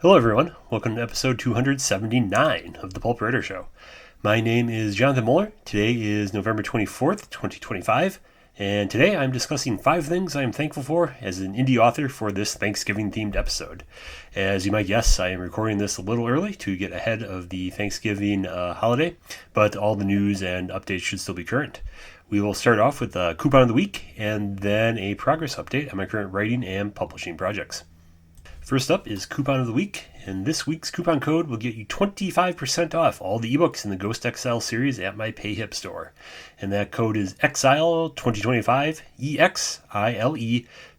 Hello, everyone. Welcome to episode 279 of the Pulp Writer Show. My name is Jonathan Muller. Today is November 24th, 2025, and today I'm discussing 5 things I am thankful for as an indie author for this Thanksgiving-themed episode. As you might guess, I am recording this a little early to get ahead of the Thanksgiving holiday, but all the news and updates should still be current. We will start off with a coupon of the week and then a progress update on my current writing and publishing projects. First up is Coupon of the Week, and this week's coupon code will get you 25% off all the ebooks in the Ghost Exile series at my PayHip store. And that code is EXILE2025, EXILE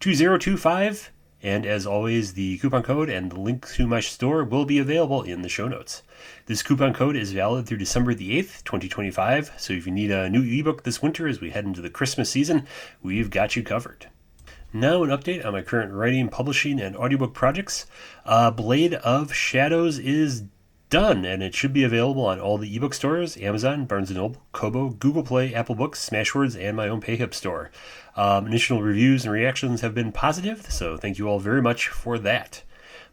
2025. And as always, the coupon code and the link to my store will be available in the show notes. This coupon code is valid through December the 8th, 2025. So if you need a new ebook this winter as we head into the Christmas season, we've got you covered. Now an update on my current writing, publishing, and audiobook projects. Blade of Shadows is done, and it should be available on all the ebook stores, Amazon, Barnes & Noble, Kobo, Google Play, Apple Books, Smashwords, and my own PayHip store. Initial reviews and reactions have been positive, so thank you all very much for that.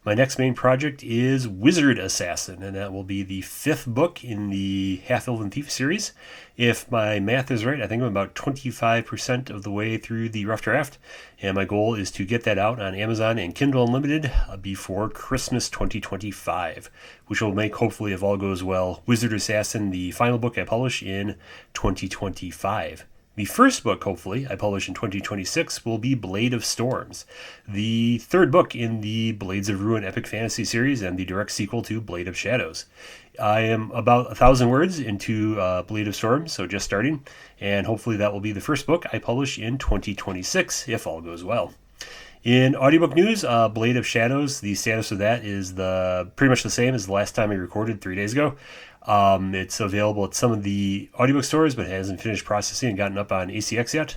My next main project is Wizard Assassin, and that will be the 5th book in the Half-Elven Thief series. If my math is right, I think I'm about 25% of the way through the rough draft, and my goal is to get that out on Amazon and Kindle Unlimited before Christmas 2025, which will make, hopefully, if all goes well, Wizard Assassin the final book I publish in 2025. The first book, hopefully, I publish in 2026 will be Blade of Storms, the 3rd book in the Blades of Ruin epic fantasy series and the direct sequel to Blade of Shadows. I am about 1,000 words into Blade of Storms, so just starting, and hopefully that will be the first book I publish in 2026, if all goes well. In audiobook news, Blade of Shadows, the status of that is pretty much the same as the last time I recorded 3 days ago. It's available at some of the audiobook stores, but it hasn't finished processing and gotten up on ACX yet.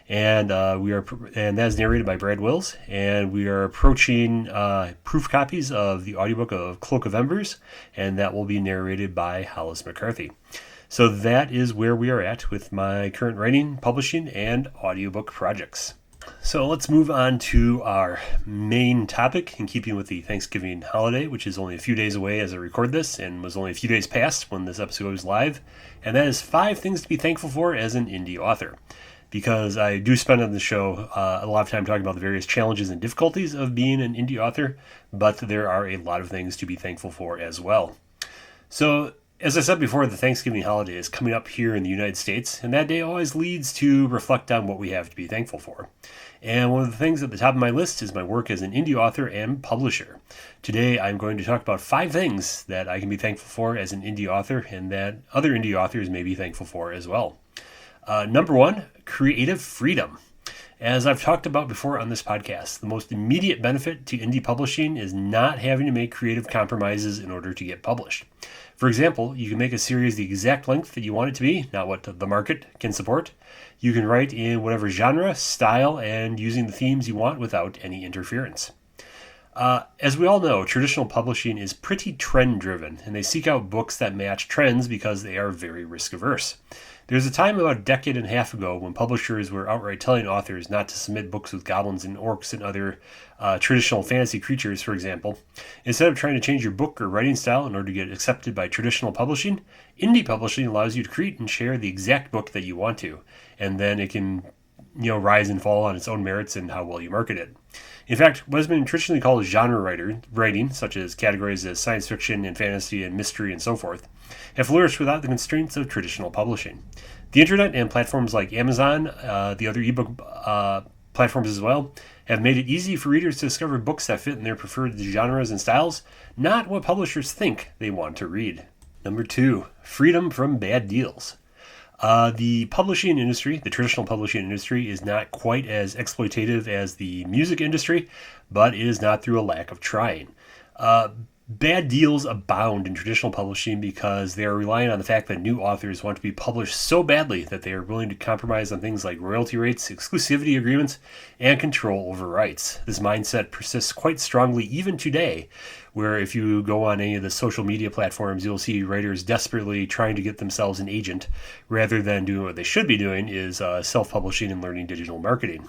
And that is narrated by Brad Wills. And we are approaching proof copies of the audiobook of Cloak of Embers, and that will be narrated by Hollis McCarthy. So that is where we are at with my current writing, publishing, and audiobook projects. So let's move on to our main topic in keeping with the Thanksgiving holiday, which is only a few days away as I record this and was only a few days past when this episode was live. And that is 5 things to be thankful for as an indie author. Because I do spend on the show a lot of time talking about the various challenges and difficulties of being an indie author, but there are a lot of things to be thankful for as well. So, as I said before, the Thanksgiving holiday is coming up here in the United States, and that day always leads to reflect on what we have to be thankful for. And one of the things at the top of my list is my work as an indie author and publisher. Today, I'm going to talk about 5 things that I can be thankful for as an indie author and that other indie authors may be thankful for as well. Number 1, creative freedom. As I've talked about before on this podcast, the most immediate benefit to indie publishing is not having to make creative compromises in order to get published. For example, you can make a series the exact length that you want it to be, not what the market can support. You can write in whatever genre, style, and using the themes you want without any interference. As we all know, traditional publishing is pretty trend-driven, and they seek out books that match trends because they are very risk-averse. There's a time about a decade and a half ago when publishers were outright telling authors not to submit books with goblins and orcs and other traditional fantasy creatures, for example. Instead of trying to change your book or writing style in order to get accepted by traditional publishing, indie publishing allows you to create and share the exact book that you want to, and then it can rise and fall on its own merits and how well you market it. In fact, what has been traditionally called genre writing, such as categories as science fiction and fantasy and mystery and so forth, have flourished without the constraints of traditional publishing. The internet and platforms like Amazon, the other ebook platforms as well, have made it easy for readers to discover books that fit in their preferred genres and styles, not what publishers think they want to read. Number 2, freedom from bad deals. The publishing industry, the traditional publishing industry, is not quite as exploitative as the music industry, but it is not through a lack of trying. Bad deals abound in traditional publishing because they are relying on the fact that new authors want to be published so badly that they are willing to compromise on things like royalty rates, exclusivity agreements, and control over rights. This mindset persists quite strongly even today, where if you go on any of the social media platforms, you'll see writers desperately trying to get themselves an agent rather than doing what they should be doing is self-publishing and learning digital marketing.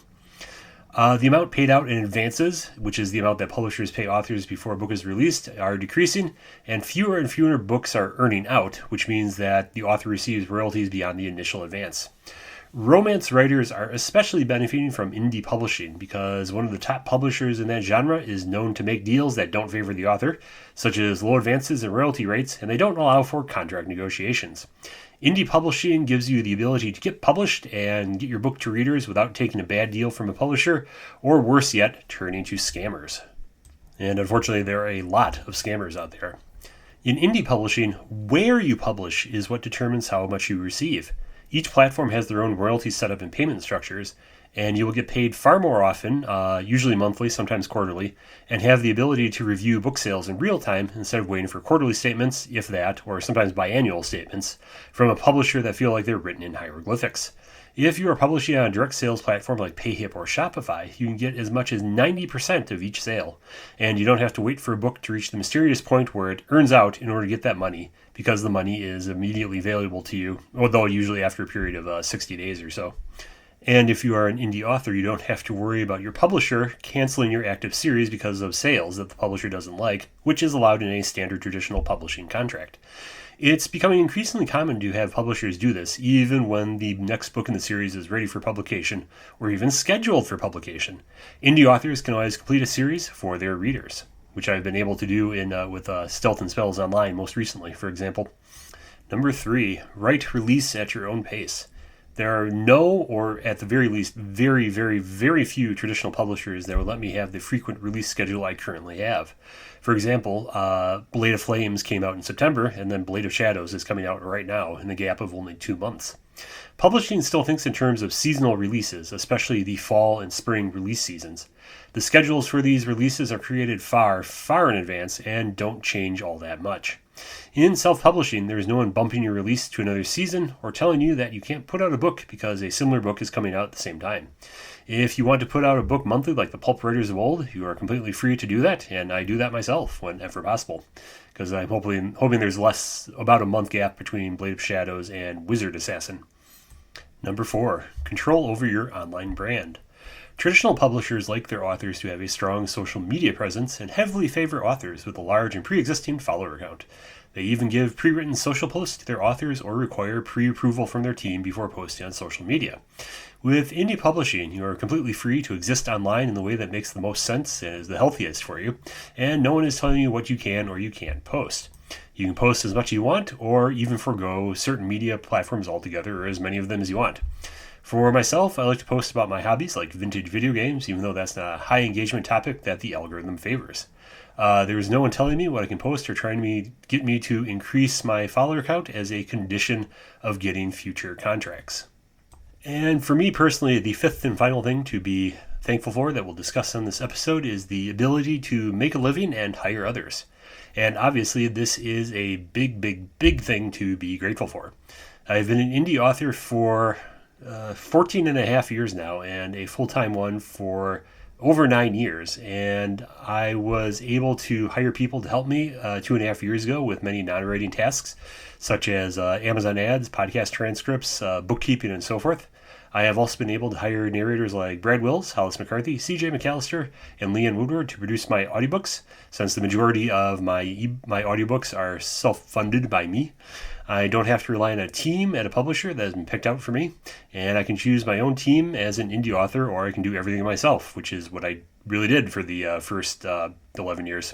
The amount paid out in advances, which is the amount that publishers pay authors before a book is released, are decreasing, and fewer books are earning out, which means that the author receives royalties beyond the initial advance. Romance writers are especially benefiting from indie publishing because one of the top publishers in that genre is known to make deals that don't favor the author, such as low advances and royalty rates, and they don't allow for contract negotiations. Indie publishing gives you the ability to get published and get your book to readers without taking a bad deal from a publisher, or worse yet, turning to scammers. And unfortunately, there are a lot of scammers out there. In indie publishing, where you publish is what determines how much you receive. Each platform has their own royalty setup and payment structures, and you will get paid far more often, usually monthly, sometimes quarterly, and have the ability to review book sales in real time instead of waiting for quarterly statements, if that, or sometimes biannual statements, from a publisher that feel like they're written in hieroglyphics. If you are publishing on a direct sales platform like Payhip or Shopify, you can get as much as 90% of each sale, and you don't have to wait for a book to reach the mysterious point where it earns out in order to get that money, because the money is immediately available to you, although usually after a period of 60 days or so. And if you are an indie author, you don't have to worry about your publisher canceling your active series because of sales that the publisher doesn't like, which is allowed in a standard traditional publishing contract. It's becoming increasingly common to have publishers do this, even when the next book in the series is ready for publication, or even scheduled for publication. Indie authors can always complete a series for their readers, which I've been able to do with Stealth and Spells Online most recently, for example. Number 3, write release at your own pace. There are no, or at the very least, very, very, very few traditional publishers that will let me have the frequent release schedule I currently have. For example, Blade of Flames came out in September, and then Blade of Shadows is coming out right now in the gap of only 2 months. Publishing still thinks in terms of seasonal releases, especially the fall and spring release seasons. The schedules for these releases are created far, far in advance and don't change all that much. In self-publishing, there is no one bumping your release to another season or telling you that you can't put out a book because a similar book is coming out at the same time. If you want to put out a book monthly like the pulp writers of old, you are completely free to do that, and I do that myself whenever possible, because I'm hoping there's less, about a month gap between Blade of Shadows and Wizard Assassin. Number 4, control over your online brand. Traditional publishers like their authors to have a strong social media presence and heavily favor authors with a large and pre-existing follower count. They even give pre-written social posts to their authors or require pre-approval from their team before posting on social media. With indie publishing, you are completely free to exist online in the way that makes the most sense and is the healthiest for you, and no one is telling you what you can or you can't post. You can post as much as you want, or even forgo certain media platforms altogether, or as many of them as you want. For myself, I like to post about my hobbies like vintage video games, even though that's not a high engagement topic that the algorithm favors. There's no one telling me what I can post or trying to get me to increase my follower count as a condition of getting future contracts. And for me personally, the 5th and final thing to be thankful for that we'll discuss on this episode is the ability to make a living and hire others. And obviously, this is a big, big, big thing to be grateful for. I've been an indie author for 14 and a half years now, and a full-time one for over 9 years. And I was able to hire people to help me 2.5 years ago with many non-writing tasks, such as Amazon ads, podcast transcripts, bookkeeping, and so forth. I have also been able to hire narrators like Brad Wills, Hollis McCarthy, CJ McAllister, and Leanne Woodward to produce my audiobooks, since the majority of my audiobooks are self-funded by me. I don't have to rely on a team at a publisher that has been picked out for me, and I can choose my own team as an indie author, or I can do everything myself, which is what I really did for the first 11 years.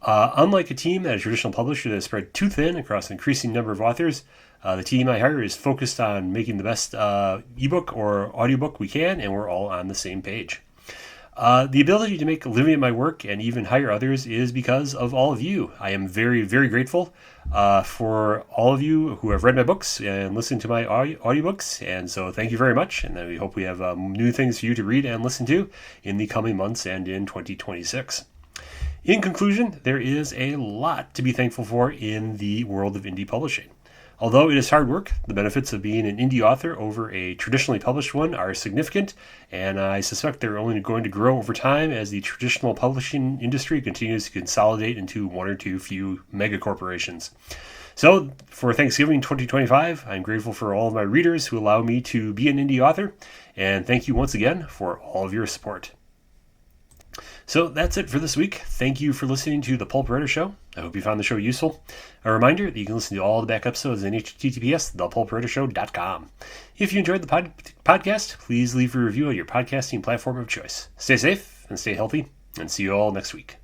Unlike a team at a traditional publisher that is spread too thin across an increasing number of authors, the team I hire is focused on making the best ebook or audiobook we can, and we're all on the same page. The ability to make a living at my work and even hire others is because of all of you. I am very, very grateful for all of you who have read my books and listened to my audiobooks, and so thank you very much, and then we hope we have new things for you to read and listen to in the coming months and in 2026. In conclusion, there is a lot to be thankful for in the world of indie publishing. Although it is hard work, the benefits of being an indie author over a traditionally published one are significant, and I suspect they're only going to grow over time as the traditional publishing industry continues to consolidate into one or two few mega corporations. So, for Thanksgiving 2025, I'm grateful for all of my readers who allow me to be an indie author, and thank you once again for all of your support. So that's it for this week. Thank you for listening to The Pulp Writer Show. I hope you found the show useful. A reminder that you can listen to all the back episodes at https://thepulpwritershow.com. If you enjoyed the podcast, please leave a review at your podcasting platform of choice. Stay safe and stay healthy, and see you all next week.